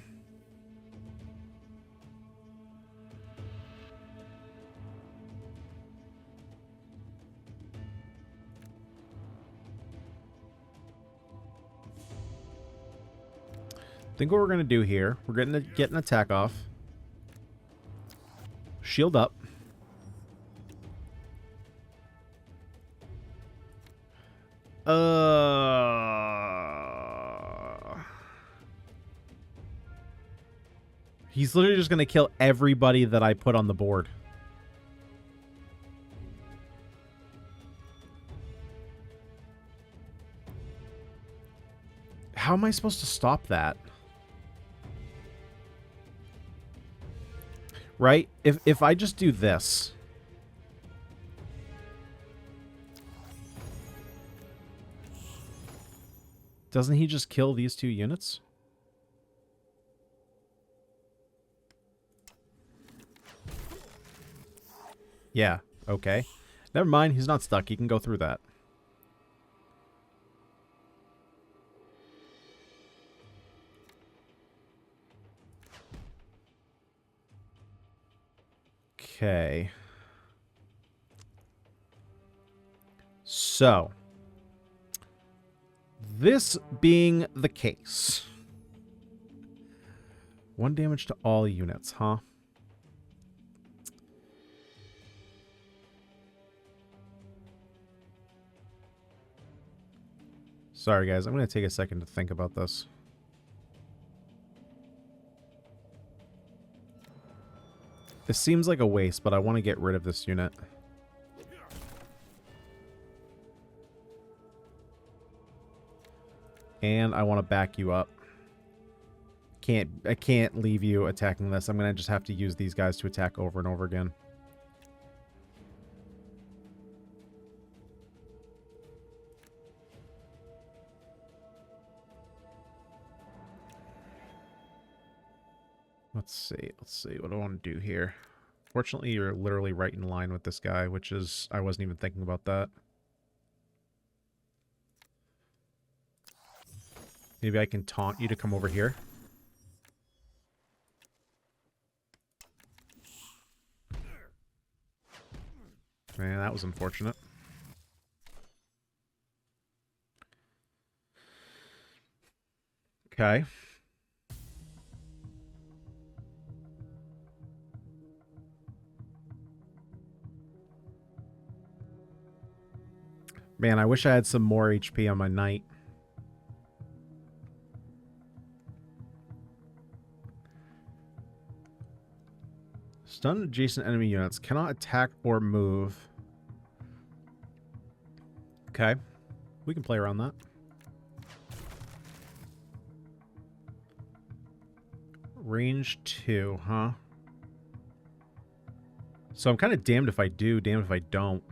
I think what we're going to do here, we're going to get an attack off. Shield up. He's literally just going to kill everybody that I put on the board. How am I supposed to stop that? Right? If I just do this... Doesn't he just kill these 2 units? Yeah, okay. Never mind, he's not stuck. He can go through that. Okay. So... This being the case. 1 damage to all units, huh? Sorry, guys. I'm going to take a second to think about this. This seems like a waste, but I want to get rid of this unit. And I want to back you up. I can't leave you attacking this. I'm going to just have to use these guys to attack over and over again. Let's see. What do I want to do here? Fortunately, you're literally right in line with this guy, which is... I wasn't even thinking about that. Maybe I can taunt you to come over here. Man, that was unfortunate. Okay. Man, I wish I had some more HP on my knight. Stun adjacent enemy units. Cannot attack or move. Okay. We can play around that. Range 2, huh? So I'm kind of damned if I do, damned if I don't.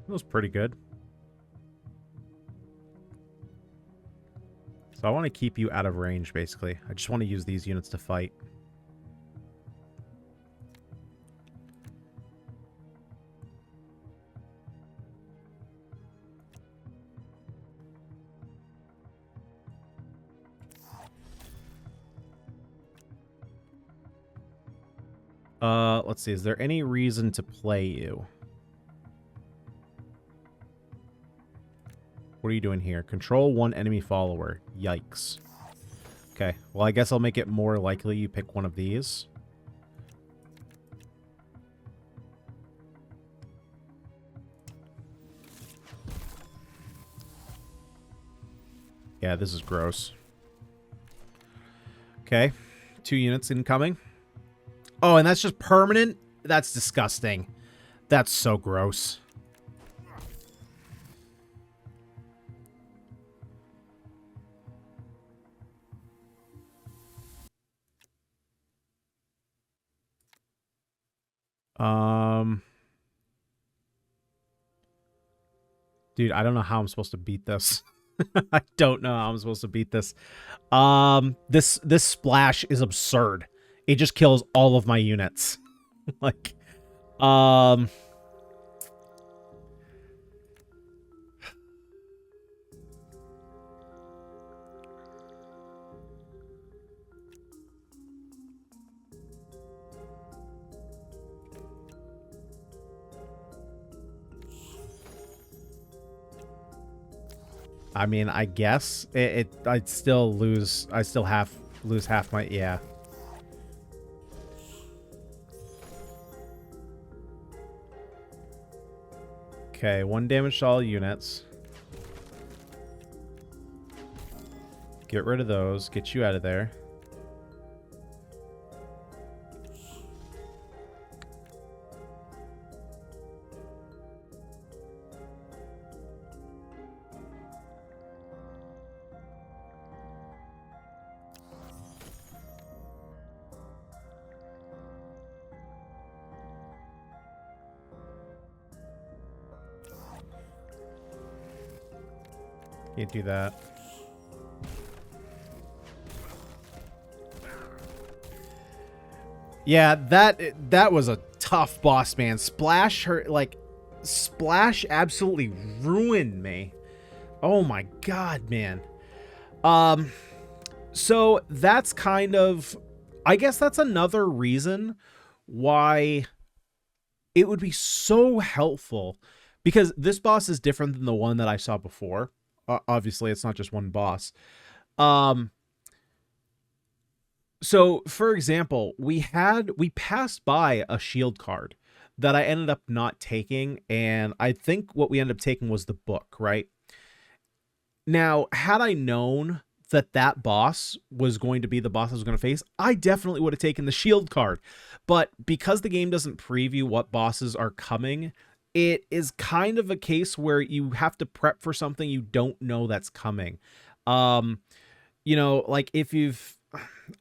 That was pretty good. So I want to keep you out of range, basically. I just want to use these units to fight. Let's see. Is there any reason to play you? What are you doing here? Control 1 enemy follower. Yikes. Okay. Well, I guess I'll make it more likely you pick one of these. Yeah, this is gross. Okay. 2 units incoming. Oh, and that's just permanent? That's disgusting. That's so gross. Dude, I don't know how I'm supposed to beat this. I don't know how I'm supposed to beat this. This splash is absurd. It just kills all of my units. Like, I mean, I guess I'd still lose. I still lose half my, yeah. Okay, 1 damage to all units. Get rid of those. Get you out of there. Can't do that. Yeah, that was a tough boss, man. Splash Splash absolutely ruined me. Oh my god, man. So that's kind of, I guess that's another reason why it would be so helpful, because this boss is different than the one that I saw before. Obviously, it's not just one boss. So, for example, we passed by a shield card that I ended up not taking, and I think what we ended up taking was the book, right? Now, had I known that that boss was going to be the boss I was going to face, I definitely would have taken the shield card. But because the game doesn't preview what bosses are coming, it is kind of a case where you have to prep for something you don't know that's coming. You know, like if you've,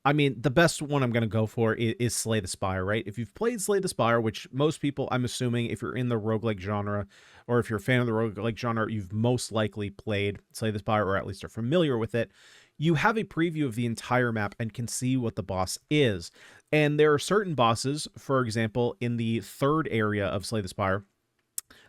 I mean, the best one I'm going to go for is Slay the Spire, right? If you've played Slay the Spire, which most people, I'm assuming, if you're in the roguelike genre, or if you're a fan of the roguelike genre, you've most likely played Slay the Spire, or at least are familiar with it. You have a preview of the entire map and can see what the boss is. And there are certain bosses, for example, in the third area of Slay the Spire,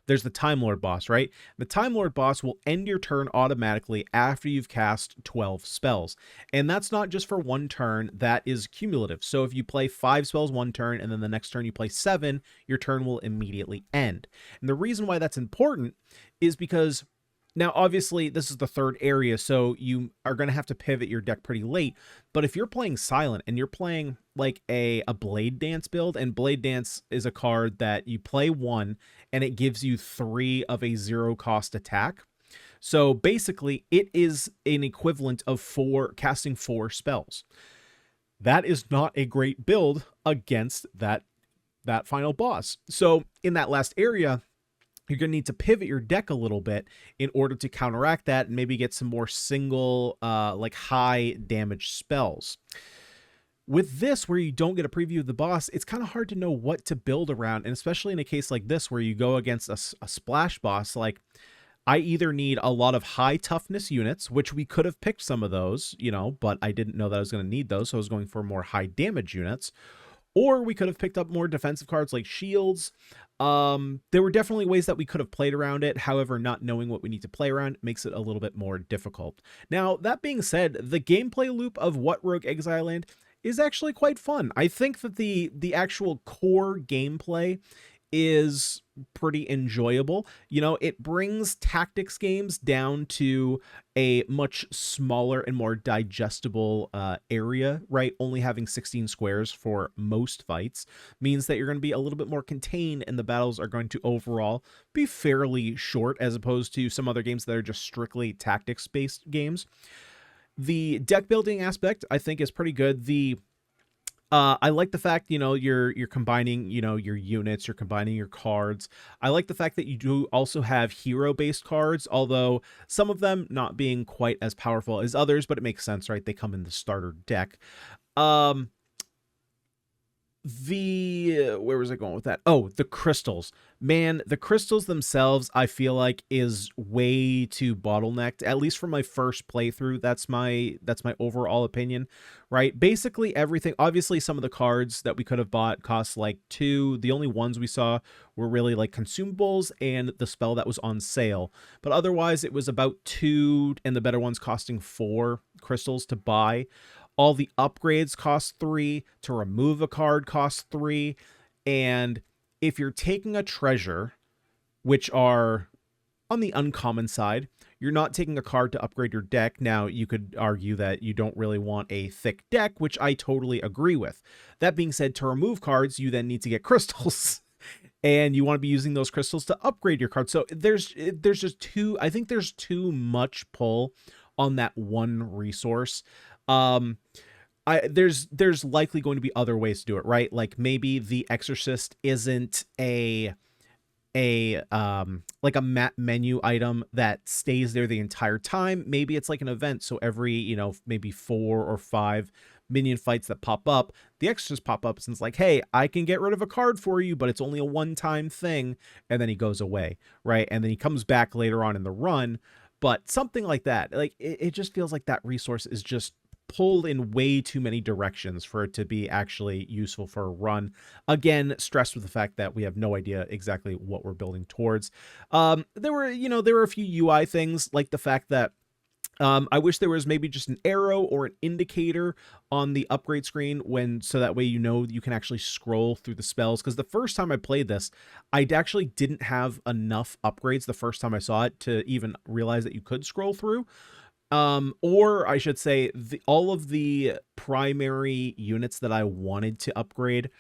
there's the Time Lord boss, right? The Time Lord boss will end your turn automatically after you've cast 12 spells. And that's not just for one turn, that is cumulative. So if you play 5 spells one turn and then the next turn you play 7, your turn will immediately end. And the reason why that's important is because, now obviously this is the third area, so you are going to have to pivot your deck pretty late. But if you're playing Silent and you're playing like a Blade Dance build, and Blade Dance is a card that you play 1 and it gives you 3 of a 0 cost attack. So basically it is an equivalent of casting 4 spells. That is not a great build against that final boss. So in that last area, you're going to need to pivot your deck a little bit in order to counteract that and maybe get some more single, like high damage spells. With this, where you don't get a preview of the boss, it's kind of hard to know what to build around. And especially in a case like this, where you go against a splash boss, like I either need a lot of high toughness units, which we could have picked some of those, you know, but I didn't know that I was going to need those. So I was going for more high damage units. Or we could have picked up more defensive cards like shields. There were definitely ways that we could have played around it. However, not knowing what we need to play around makes it a little bit more difficult. Now, that being said, the gameplay loop of WhatRogue Exile Land is actually quite fun. I think that the actual core gameplay is pretty enjoyable. You know, it brings tactics games down to a much smaller and more digestible area, right? Only having 16 squares for most fights means that you're going to be a little bit more contained, and the battles are going to overall be fairly short, as opposed to some other games that are just strictly tactics-based games. The deck building aspect, I think, is pretty good. I like the fact, you know, you're combining, you know, your units, you're combining your cards. I like the fact that you do also have hero-based cards, although some of them not being quite as powerful as others, but it makes sense, right? They come in the starter deck. Where was I going with that? Oh, the crystals. Man, the crystals themselves, I feel like, is way too bottlenecked, at least for my first playthrough. That's my overall opinion, right? Basically everything, obviously some of the cards that we could have bought cost like 2. The only ones we saw were really like consumables and the spell that was on sale. But otherwise it was about 2, and the better ones costing 4 crystals to buy. All the upgrades cost 3. To remove a card costs 3. And if you're taking a treasure, which are on the uncommon side. You're not taking a card to upgrade your deck. Now, you could argue that you don't really want a thick deck, which I totally agree with. That being said, to remove cards, you then need to get crystals. And you want to be using those crystals to upgrade your card. So there's just I think there's too much pull on that one resource. There's likely going to be other ways to do it, right? Like maybe the Exorcist isn't like a map menu item that stays there the entire time. Maybe it's like an event, so every maybe 4 or 5 minion fights that pop up, the Exorcist pop up and it's like, hey, I can get rid of a card for you, but it's only a one-time thing, and then he goes away, right? And then he comes back later on in the run. But something like that, like it just feels like that resource is just pulled in way too many directions for it to be actually useful for a run. Again, stressed with the fact that we have no idea exactly what we're building towards. There were a few UI things, like the fact that I wish there was maybe just an arrow or an indicator on the upgrade screen so that way you can actually scroll through the spells. Because the first time I played this, I actually didn't have enough upgrades the first time I saw it to even realize that you could scroll through. Or I should say all of the primary units that I wanted to upgrade,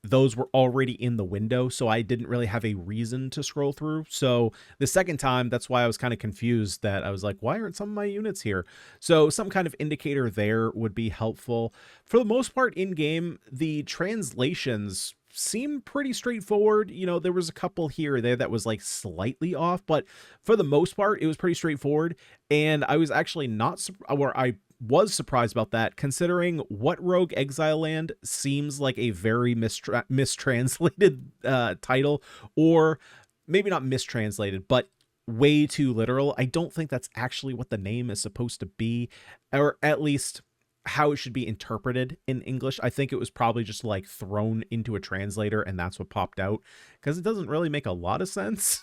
those were already in the window, so I didn't really have a reason to scroll through. So the second time, that's why I was kind of confused, that I was like, why aren't some of my units here? So some kind of indicator there would be helpful. For the most part in game, the translations seem pretty straightforward. There was a couple here or there that was like slightly off, but for the most part, it was pretty straightforward. And I was actually I was surprised about that, considering WhatRogue Exile Land seems like a very mistranslated title, or maybe not mistranslated, but way too literal. I don't think that's actually what the name is supposed to be, or at least how it should be interpreted in English. I think it was probably just like thrown into a translator and that's what popped out, because it doesn't really make a lot of sense.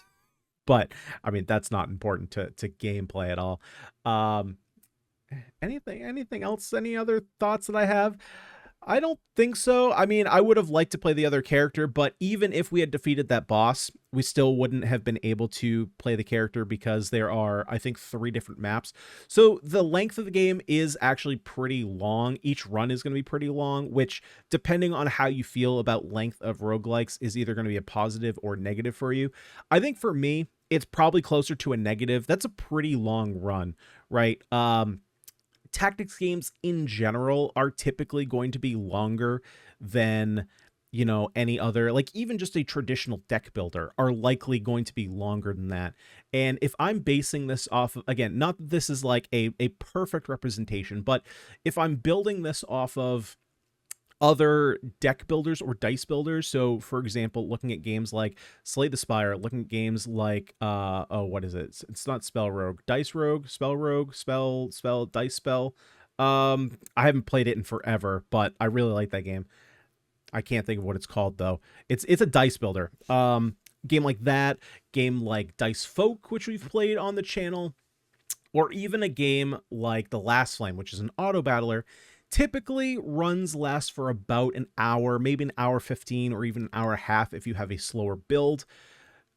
But I mean, that's not important to gameplay at all. Anything else? Any other thoughts that I have? I don't think so. I mean, I would have liked to play the other character, but even if we had defeated that boss, we still wouldn't have been able to play the character because there are, I think, 3 different maps. So the length of the game is actually pretty long. Each run is going to be pretty long, which, depending on how you feel about length of roguelikes, is either going to be a positive or negative for you. I think for me, it's probably closer to a negative. That's a pretty long run, right? Tactics games in general are typically going to be longer than, any other, like even just a traditional deck builder are likely going to be longer than that. And if I'm basing this off of, again, not that this is like a perfect representation, but if I'm building this off of other deck builders or dice builders, so for example, looking at games like Slay the Spire, looking at games like what is it? It's not Spell Rogue, Dice Rogue, Spell Rogue, Spell, Dice Spell. I haven't played it in forever, but I really like that game. I can't think of what it's called though. It's a dice builder. Game like that, game like Dice Folk, which we've played on the channel, or even a game like The Last Flame, which is an auto battler. Typically, runs last for about an hour, maybe an hour 15, or even an hour and a half if you have a slower build.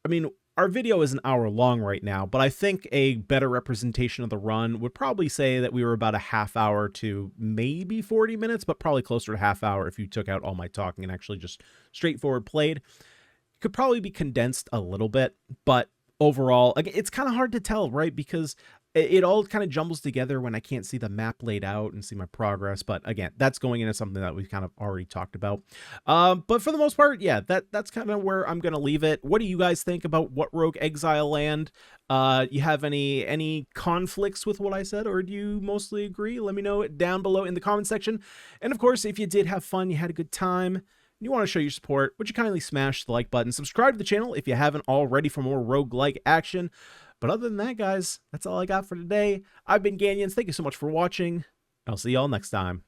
I mean, our video is an hour long right now, but I think a better representation of the run would probably say that we were about a half hour to maybe 40 minutes, but probably closer to half hour if you took out all my talking and actually just straightforward played. It could probably be condensed a little bit, but overall, again, it's kind of hard to tell, right? Because it all kind of jumbles together when I can't see the map laid out and see my progress. But again, that's going into something that we've kind of already talked about. But for the most part, yeah, that's kind of where I'm going to leave it. What do you guys think about WhatRogue Exile Land? You have any conflicts with what I said, or do you mostly agree? Let me know it down below in the comment section. And of course, if you did have fun, you had a good time, you want to show your support, would you kindly smash the like button, subscribe to the channel if you haven't already for more roguelike action. But other than that, guys, that's all I got for today. I've been Ganyonz. Thank you so much for watching. I'll see y'all next time.